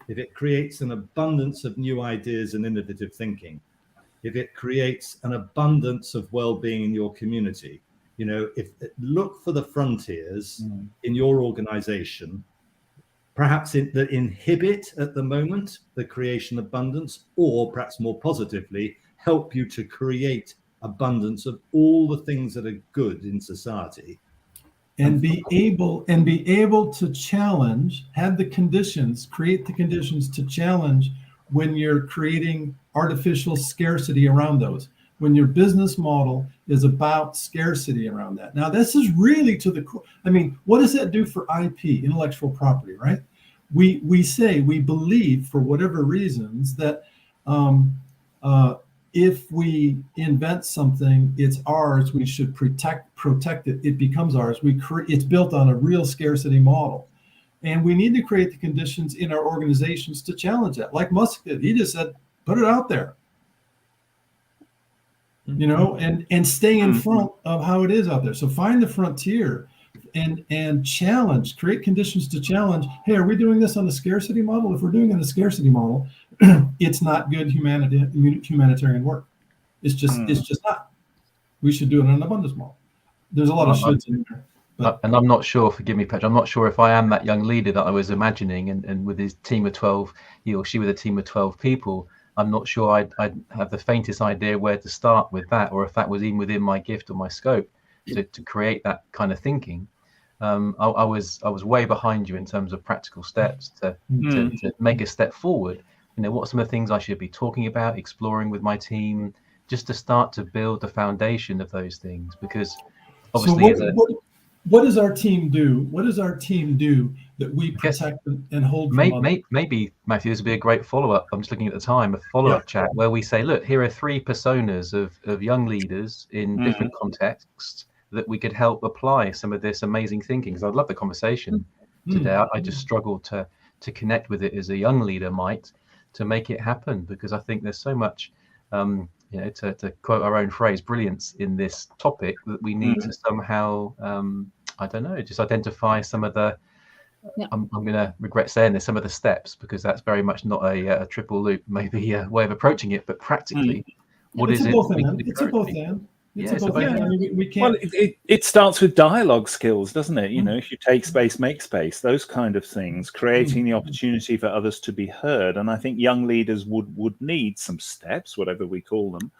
if it creates an abundance of new ideas and innovative thinking, if it creates an abundance of well-being in your community, you know, look for the frontiers in your organization, perhaps that inhibit at the moment the creation of abundance, or perhaps more positively, help you to create abundance of all the things that are good in society. And be able to challenge, have the conditions, create the conditions to challenge when you're creating artificial scarcity around those, when your business model is about scarcity around that. Now, this is really to the core. I mean, what does that do for IP, intellectual property, right? We believe for whatever reasons that if we invent something, it's ours, we should protect it, it becomes ours. It's built on a real scarcity model. And we need to create the conditions in our organizations to challenge that. Like Musk did, he just said, put it out there. You know, and stay in front of how it is out there. So find the frontier and challenge, create conditions to challenge. Hey, are we doing this on the scarcity model? If we're doing it on the scarcity model, it's not good humanitarian work. It's just not. We should do it on an abundance model. There's a lot of shoulds in there. And I'm not sure, forgive me, Patrick, I'm not sure if I am that young leader that I was imagining, and with his team of 12, he or she with a team of 12 people, I'm not sure I'd have the faintest idea where to start with that, or if that was even within my gift or my scope to create that kind of thinking. I was way behind you in terms of practical steps to make a step forward. What are some of the things I should be talking about, exploring with my team, just to start to build the foundation of those things? Because obviously, what does our team do? What does our team do that we protect and hold from others? Maybe, Matthew, this would be a great follow-up. I'm just looking at the time, a follow-up chat where we say, look, here are 3 personas of young leaders in different contexts that we could help apply some of this amazing thinking. Because I'd love the conversation today. I just struggle to connect with it as a young leader might, to make it happen, because I think there's so much, to quote our own phrase, brilliance in this topic that we need to somehow, I don't know, just identify some of the, I'm going to regret saying this, some of the steps, because that's very much not a triple loop, maybe a way of approaching it, but practically, what is it? It's a both and. We can't. Well, it starts with dialogue skills, doesn't it? If you take space, make space, those kind of things, creating the opportunity for others to be heard. And I think young leaders would need some steps, whatever we call them,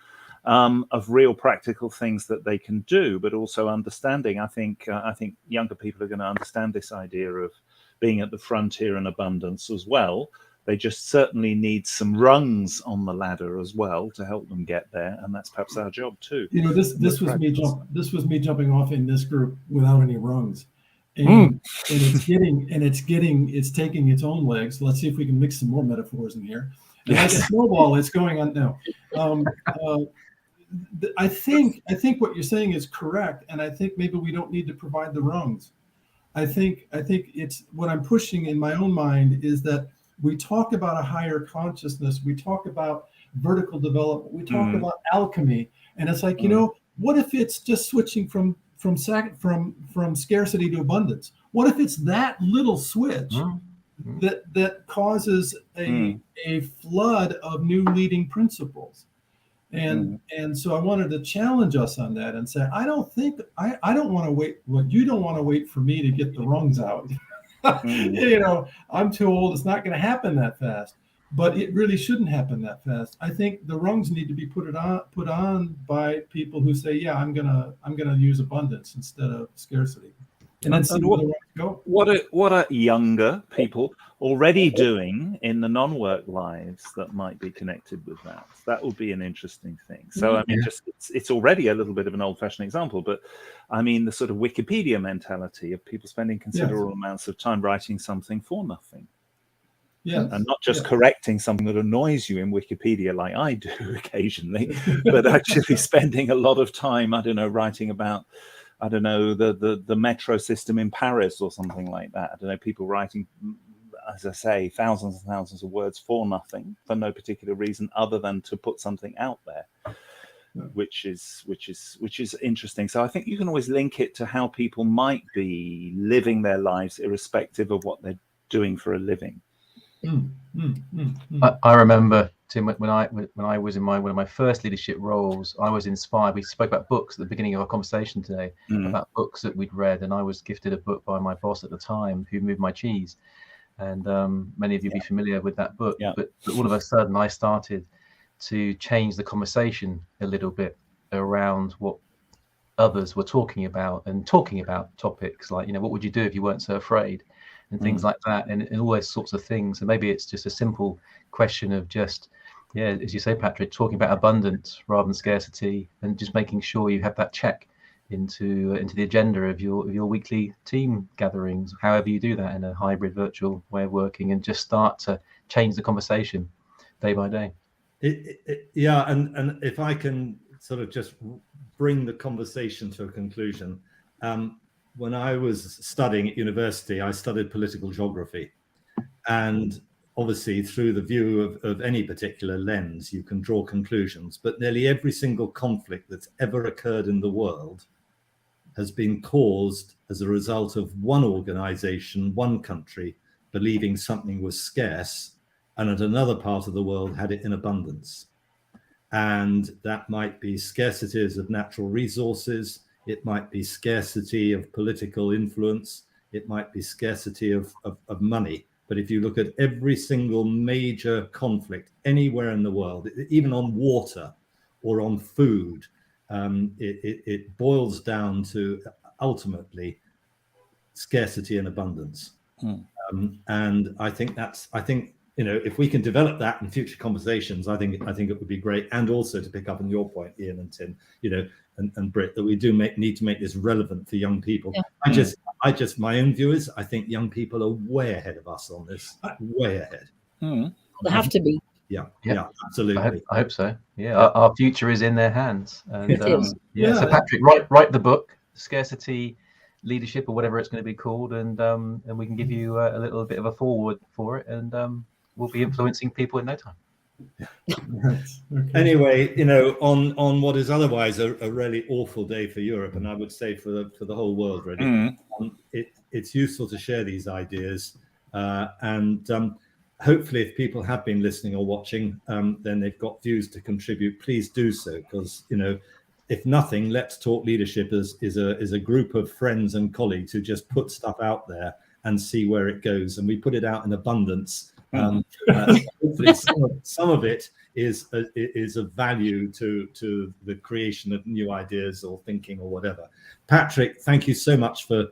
of real practical things that they can do, but also understanding. I think younger people are going to understand this idea of being at the frontier and abundance as well. They just certainly need some rungs on the ladder as well to help them get there, and that's perhaps our job too. This was me jumping off in this group without any rungs, and it's taking its own legs. Let's see if we can mix some more metaphors in here. And like a snowball, it's going on now. I think what you're saying is correct, and I think maybe we don't need to provide the rungs. I think it's what I'm pushing in my own mind is that we talk about a higher consciousness. We talk about vertical development. We talk about alchemy, and it's like, what if it's just switching from scarcity to abundance? What if it's that little switch that causes a flood of new leading principles? And so I wanted to challenge us on that and say, I don't want to wait. Well, you don't want to wait for me to get the rungs out. I'm too old. It's not going to happen that fast, but it really shouldn't happen that fast. I think the rungs need to be put on by people who say, yeah, I'm gonna use abundance instead of scarcity. And then see where the rungs go. What are younger people already doing in the non-work lives that might be connected with that? That would be an interesting thing. So I mean, it's already a little bit of an old-fashioned example, but I mean the sort of Wikipedia mentality of people spending considerable amounts of time writing something for nothing. And not just correcting something that annoys you in Wikipedia like I do occasionally, but actually spending a lot of time, writing about, the metro system in Paris or something like that. People writing, as I say, thousands and thousands of words for nothing, for no particular reason other than to put something out there, which is interesting. So I think you can always link it to how people might be living their lives irrespective of what they're doing for a living. I remember, Tim, when I was in one of my first leadership roles, I was inspired. We spoke about books at the beginning of our conversation today, about books that we'd read, and I was gifted a book by my boss at the time, Who Moved My Cheese, and many of you will be familiar with that book. But all of a sudden, I started to change the conversation a little bit around what others were talking about topics like, what would you do if you weren't so afraid? And things like that, and all those sorts of things. And maybe it's just a simple question of just, as you say, Patrick, talking about abundance rather than scarcity, and just making sure you have that check into the agenda of your weekly team gatherings, however you do that in a hybrid virtual way of working, and just start to change the conversation day by day. And if I can sort of just bring the conversation to a conclusion. When I was studying at university, I studied political geography. And obviously, through the view of any particular lens, you can draw conclusions. But nearly every single conflict that's ever occurred in the world has been caused as a result of one organization, one country, believing something was scarce, and at another part of the world had it in abundance. And that might be scarcities of natural resources. It might be scarcity of political influence. It might be scarcity of money. But if you look at every single major conflict anywhere in the world, even on water or on food, it boils down to ultimately scarcity and abundance. Mm. And I think if we can develop that in future conversations, I think it would be great. And also to pick up on your point, Ian and Tim, and Brit, that we do need to make this relevant for young people. Yeah. My own view is, I think young people are way ahead of us on this, way ahead. Mm. They have to be. Yeah, absolutely. I hope so. Yeah, our future is in their hands. And It is. So Patrick, write the book, Scarcity Leadership, or whatever it's going to be called, and we can give you a little bit of a forward for it, and we'll be influencing people in no time. Okay. Anyway, on what is otherwise a really awful day for Europe, and I would say for the whole world, really, it's useful to share these ideas, and hopefully, if people have been listening or watching, then they've got views to contribute. Please do so, because if nothing, Let's Talk Leadership is a group of friends and colleagues who just put stuff out there and see where it goes, and we put it out in abundance. Hopefully, some of it is of value to the creation of new ideas or thinking or whatever. Patrick, thank you so much for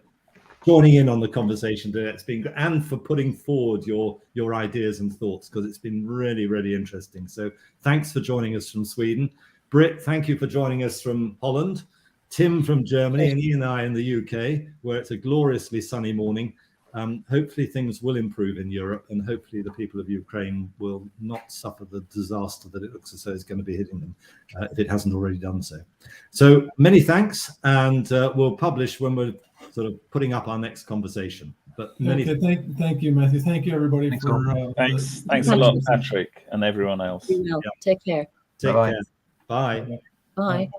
joining in on the conversation today. It's been, and for putting forward your ideas and thoughts, because it's been really, really interesting. So thanks for joining us from Sweden. Brit, thank you for joining us from Holland. Tim from Germany, and Ian and I in the UK, where it's a gloriously sunny morning. Hopefully things will improve in Europe, and hopefully the people of Ukraine will not suffer the disaster that it looks as though is going to be hitting them, if it hasn't already done so. So many thanks, and we'll publish when we're sort of putting up our next conversation. But many thank you, Matthew. Thank you, everybody. Thanks a lot, Patrick, and everyone else. Take care. Take care. Bye. Bye.